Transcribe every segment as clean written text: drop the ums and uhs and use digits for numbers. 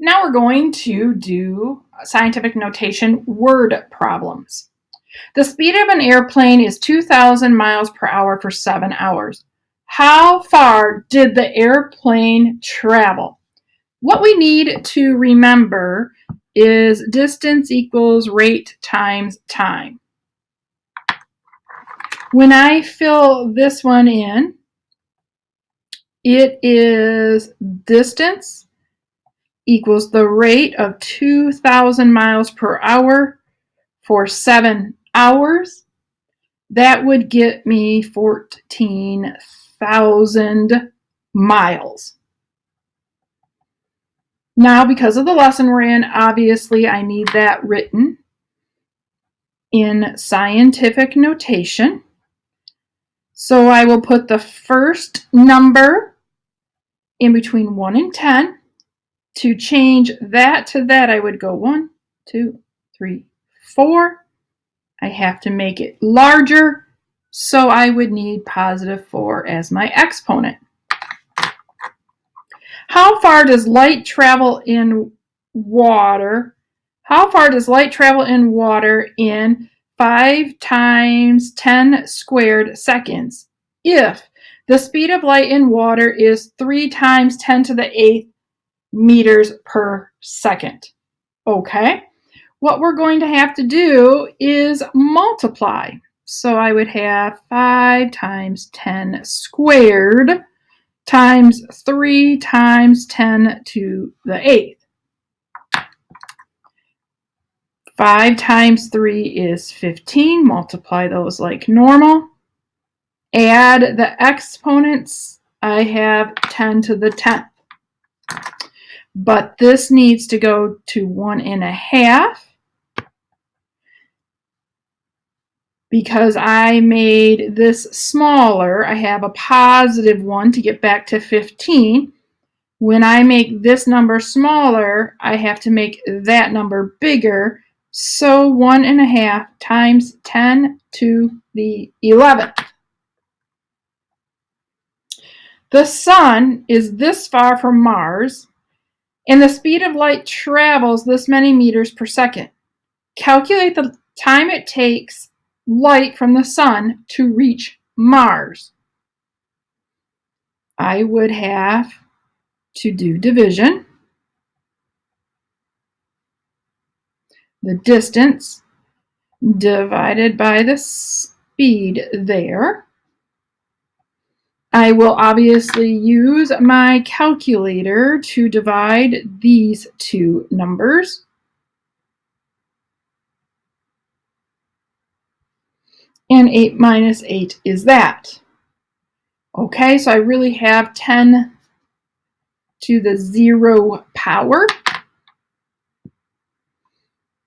Now we're going to do scientific notation word problems. The speed of an airplane is 2,000 miles per hour for 7 hours. How far did the airplane travel? What we need to remember is distance equals rate times time. When I fill this one in, it is distance equals the rate of 2,000 miles per hour for 7 hours. That would get me 14,000 miles. Now, because of the lesson we're in, obviously I need that written in scientific notation. So I will put the first number in between 1 and 10. To change that to that, I would go 1, 2, 3, 4. I have to make it larger, so I would need positive 4 as my exponent. How far does light travel in water? How far does light travel in water in 5 times 10 squared seconds if the speed of light in water is 3 times 10 to the 8th meters per second? Okay, what we're going to have to do is multiply. So I would have 5 times 10 squared times 3 times 10 to the 8th. 5 times 3 is 15. Multiply those like normal. Add the exponents. I have 10 to the 10th. But this needs to go to 1.5 because I made this smaller. I have a positive 1 to get back to 15. When I make this number smaller, I have to make that number bigger. So 1.5 times 10 to the 11th. The sun is this far from Mars, and the speed of light travels this many meters per second. Calculate the time it takes light from the sun to reach Mars. I would have to do division. The distance divided by the speed there. I will obviously use my calculator to divide these two numbers. And 8 minus 8 is that. Okay, so I really have 10 to the 0 power.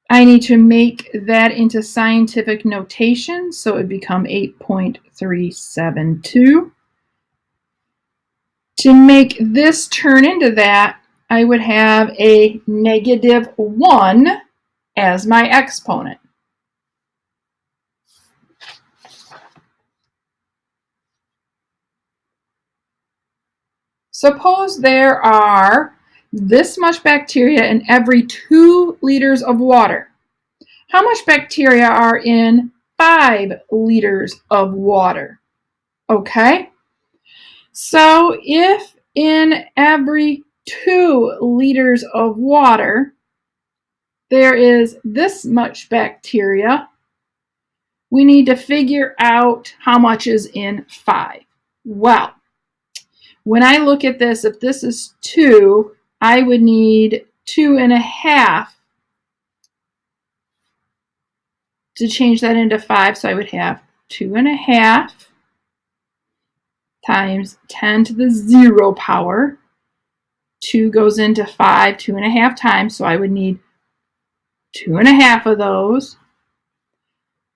I need to make that into scientific notation, so it would become 8.372. To make this turn into that, I would have a negative 1 as my exponent. Suppose there are this much bacteria in every 2 liters of water. How much bacteria are in 5 liters of water? Okay, so if in every 2 liters of water there is this much bacteria, we need to figure out how much is in 5. Well, when I look at this, if this is 2, I would need 2.5 to change that into 5. So I would have 2.5 times 10 to the 0 power. 2 goes into 5 2.5 times, so I would need 2.5 of those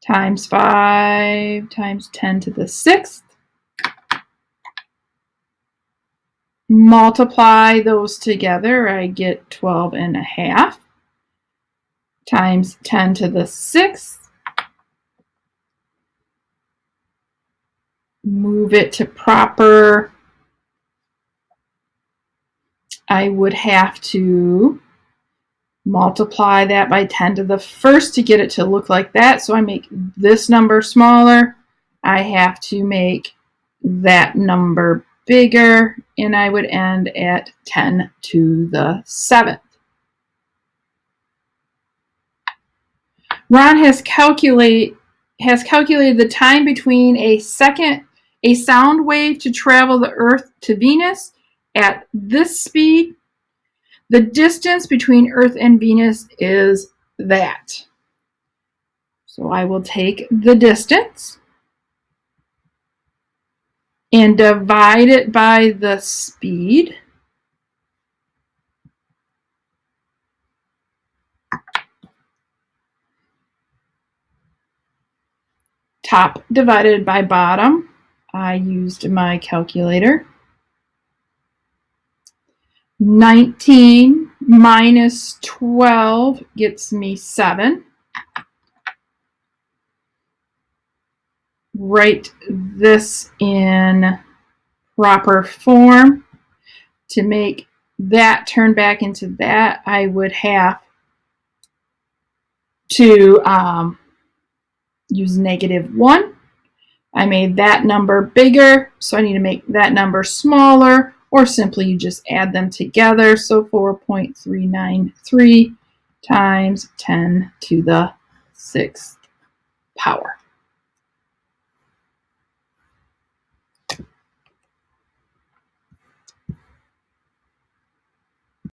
times 5 times 10 to the 6th. Multiply those together, I get 12.5 times 10 to the 6th. Move it to proper I would have to multiply that by 10 to the first to get it to look like that. So I make this number smaller. I have to make that number bigger, and I would end at 10 to the 7th. Ron has calculated the time between a sound wave to travel the Earth to Venus at this speed. The distance between Earth and Venus is that. So I will take the distance and divide it by the speed. Top divided by bottom. I used my calculator. 19 minus 12 gets me 7. Write this in proper form. To make that turn back into that, I would have to use -1. I made that number bigger, so I need to make that number smaller, or simply you just add them together. So 4.393 times 10 to the 6th power.